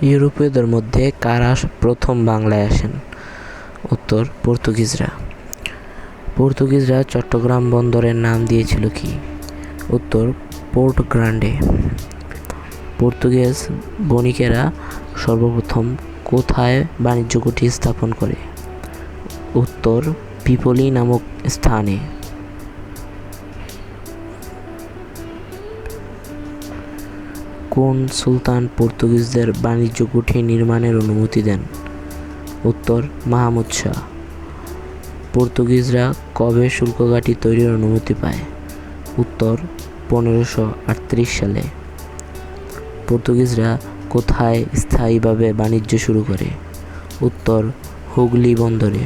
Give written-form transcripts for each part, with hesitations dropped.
ইউরোপীয়দের মধ্যে কারা প্রথম বাংলায় আসেন? উত্তর, পর্তুগিজরা। পর্তুগিজরা চট্টগ্রাম বন্দরের নাম দিয়েছিল কি? উত্তর, পোর্ট গ্রান্ডে। পর্তুগিজ বণিকেরা সর্বপ্রথম কোথায় বাণিজ্য কুঠি স্থাপন করে? উত্তর, পিপলি নামক স্থানে। কোন সুলতান পর্তুগিজদের বাণিজ্য কুঠি নির্মাণের অনুমতি দেন? উত্তর, মাহমুদ শাহ। পর্তুগিজরা কবে শুল্ক ঘাঁটি তৈরির অনুমতি পায়? উত্তর, 1538 সালে। পর্তুগিজরা কোথায় স্থায়ীভাবে বাণিজ্য শুরু করে? উত্তর, হুগলি বন্দরে।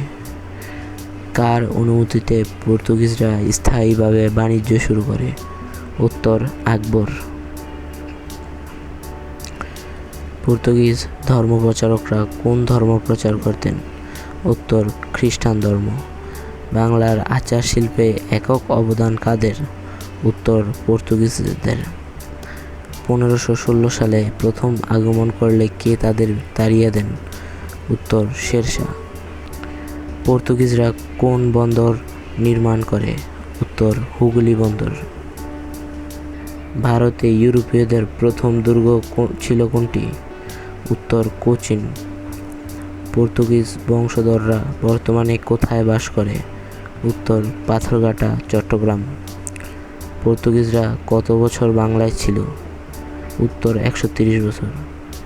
কার অনুমতিতে পর্তুগিজরা স্থায়ীভাবে বাণিজ্য শুরু করে? উত্তর, আকবর। পর্তুগিজ ধর্মপ্রচারকরা কোন ধর্ম প্রচার করতেন? উত্তর, খ্রিস্টান ধর্ম। বাংলার আচার শিল্পে একক অবদান কাদের? উত্তর, পর্তুগিজদের। 1516 সালে প্রথম আগমন করলে কে তাদের তাড়িয়ে দেন? উত্তর, শেরশাহ। পর্তুগিজরা কোন বন্দর নির্মাণ করে? উত্তর, হুগলি বন্দর। ভারতে ইউরোপীয়দের প্রথম দুর্গ ছিল কোনটি? উত্তর, কোচিন। পর্তুগিজ বংশধররা বর্তমানে কোথায় বাস করে? উত্তর, পাথরঘাটা, চট্টগ্রাম। পর্তুগিজরা কত বছর বাংলায় ছিল? উত্তর, 130 বছর।